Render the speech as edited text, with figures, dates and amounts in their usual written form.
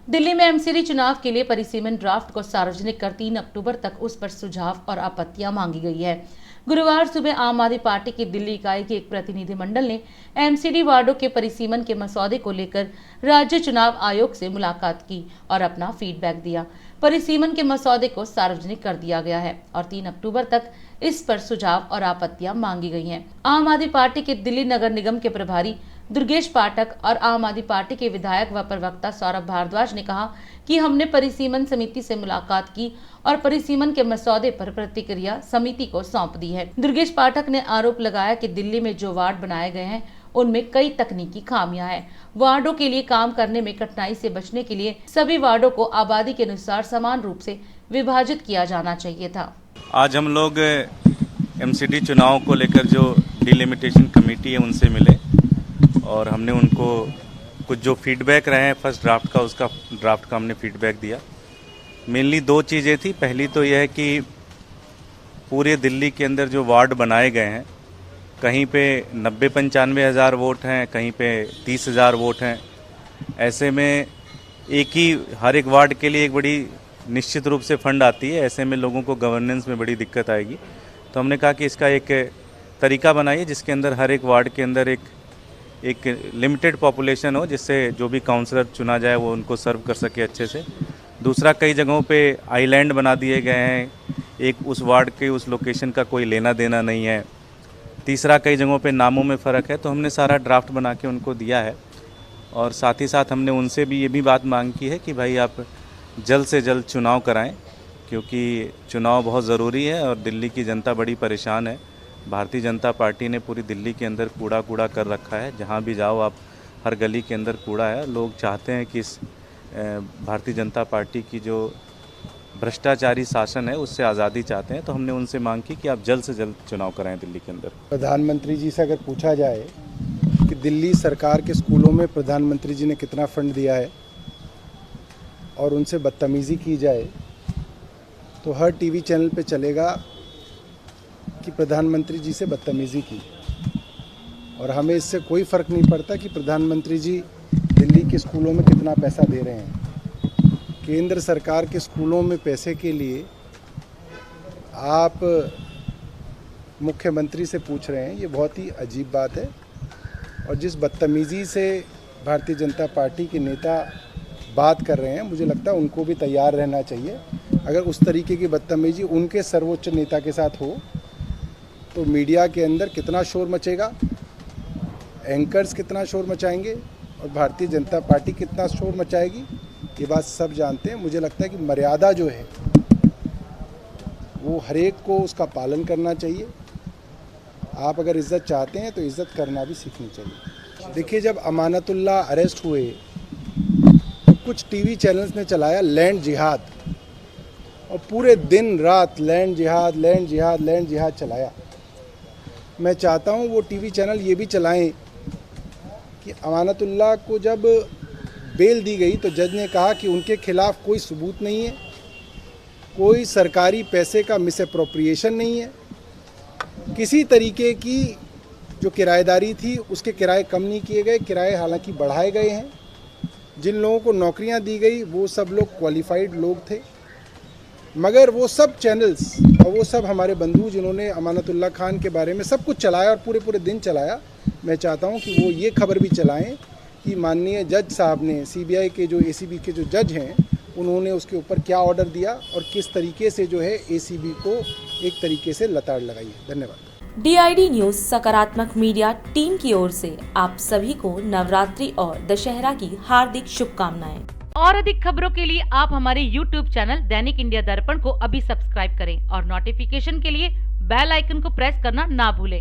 दिल्ली में एमसीडी चुनाव के लिए परिसीमन ड्राफ्ट को सार्वजनिक कर 3 अक्टूबर तक उस पर सुझाव और आपत्तियां मांगी गई है। गुरुवार सुबह आम आदमी पार्टी की दिल्ली इकाई के एक प्रतिनिधिमंडल ने एमसीडी वार्डों के परिसीमन के मसौदे को लेकर राज्य चुनाव आयोग से मुलाकात की और अपना फीडबैक दिया। परिसीमन के मसौदे को सार्वजनिक कर दिया गया है और 3 अक्टूबर तक इस पर सुझाव और आपत्तियां मांगी गई हैं। आम आदमी पार्टी के दिल्ली नगर निगम के प्रभारी दुर्गेश पाठक और आम आदमी पार्टी के विधायक व प्रवक्ता सौरभ भारद्वाज ने कहा कि हमने परिसीमन समिति से मुलाकात की और परिसीमन के मसौदे पर प्रतिक्रिया समिति को सौंप दी है। दुर्गेश पाठक ने आरोप लगाया कि दिल्ली में जो वार्ड बनाए गए हैं उनमें कई तकनीकी खामियां हैं। वार्डों के लिए काम करने में कठिनाई से बचने के लिए सभी वार्डों को आबादी के अनुसार समान रूप से विभाजित किया जाना चाहिए था। आज हम लोग एमसीडी चुनाव को लेकर जो डिलिमिटेशन कमेटी है उनसे मिले और हमने उनको कुछ जो फीडबैक रहे हैं फर्स्ट ड्राफ्ट का, उसका ड्राफ्ट का हमने फीडबैक दिया। मेनली दो चीज़ें थी। पहली तो यह है कि पूरे दिल्ली के अंदर जो वार्ड बनाए गए हैं कहीं पे 90-95 हज़ार वोट हैं, कहीं पे 30,000 वोट हैं। ऐसे में हर एक वार्ड के लिए एक बड़ी निश्चित रूप से फंड आती है। ऐसे में लोगों को गवर्नेंस में बड़ी दिक्कत आएगी। तो हमने कहा कि इसका एक तरीका बनाइए जिसके अंदर हर एक वार्ड के अंदर एक लिमिटेड पॉपुलेशन हो, जिससे जो भी काउंसलर चुना जाए वो उनको सर्व कर सके अच्छे से। दूसरा, कई जगहों पे आइलैंड बना दिए गए हैं, एक उस वार्ड के उस लोकेशन का कोई लेना देना नहीं है। तीसरा, कई जगहों पे नामों में फ़र्क है। तो हमने सारा ड्राफ्ट बना के उनको दिया है और साथ ही साथ हमने उनसे भी ये भी बात मांग की है कि भाई आप जल्द से जल्द चुनाव कराएं, क्योंकि चुनाव बहुत ज़रूरी है और दिल्ली की जनता बड़ी परेशान है। भारतीय जनता पार्टी ने पूरी दिल्ली के अंदर कूड़ा कर रखा है। जहाँ भी जाओ आप, हर गली के अंदर कूड़ा है। लोग चाहते हैं कि इस भारतीय जनता पार्टी की जो भ्रष्टाचारी शासन है उससे आज़ादी चाहते हैं। तो हमने उनसे मांग की कि आप जल्द से जल्द चुनाव कराएं दिल्ली के अंदर। प्रधानमंत्री जी से अगर पूछा जाए कि दिल्ली सरकार के स्कूलों में प्रधानमंत्री जी ने कितना फंड दिया है और उनसे बदतमीज़ी की जाए तो हर टीवी चैनल पे चलेगा कि प्रधानमंत्री जी से बदतमीज़ी की। और हमें इससे कोई फ़र्क नहीं पड़ता कि प्रधानमंत्री जी दिल्ली के स्कूलों में कितना पैसा दे रहे हैं। केंद्र सरकार के स्कूलों में पैसे के लिए आप मुख्यमंत्री से पूछ रहे हैं, ये बहुत ही अजीब बात है। और जिस बदतमीज़ी से भारतीय जनता पार्टी के नेता बात कर रहे हैं, मुझे लगता है उनको भी तैयार रहना चाहिए। अगर उस तरीके की बदतमीज़ी उनके सर्वोच्च नेता के साथ हो तो मीडिया के अंदर कितना शोर मचेगा, एंकर्स कितना शोर मचाएंगे और भारतीय जनता पार्टी कितना शोर मचाएगी, ये बात सब जानते हैं। मुझे लगता है कि मर्यादा जो है वो हर एक को उसका पालन करना चाहिए। आप अगर इज़्ज़त चाहते हैं तो इज़्ज़त करना भी सीखनी चाहिए। देखिए, जब अमानतुल्लाह अरेस्ट हुए तो कुछ टीवी चैनल्स ने चलाया लैंड जिहाद और पूरे दिन रात लैंड जिहाद चलाया। मैं चाहता हूं वो टीवी चैनल ये भी चलाएं कि अमानतुल्लाह को जब बेल दी गई तो जज ने कहा कि उनके खिलाफ कोई सबूत नहीं है, कोई सरकारी पैसे का मिसअप्रोप्रिएशन नहीं है, किसी तरीके की जो किराएदारी थी उसके किराए कम नहीं किए गए, किराए हालांकि बढ़ाए गए हैं। जिन लोगों को नौकरियां दी गई वो सब लोग क्वालिफाइड लोग थे। मगर वो सब चैनल्स और वो सब हमारे बंधु जिन्होंने अमानतुल्लाह खान के बारे में सब कुछ चलाया और पूरे दिन चलाया, मैं चाहता हूं कि वो ये खबर भी चलाएं कि माननीय जज साहब ने, सीबीआई के जो एसीबी के जो जज हैं, उन्होंने उसके ऊपर क्या ऑर्डर दिया और किस तरीके से जो है एसीबी को एक तरीके से लताड़ लगाई है। धन्यवाद। DID न्यूज सकारात्मक मीडिया टीम की ओर से आप सभी को नवरात्रि और दशहरा की हार्दिक शुभकामनाएं। और अधिक खबरों के लिए आप हमारे YouTube चैनल दैनिक इंडिया दर्पण को अभी सब्सक्राइब करें और नोटिफिकेशन के लिए बेल आइकन को प्रेस करना ना भूलें।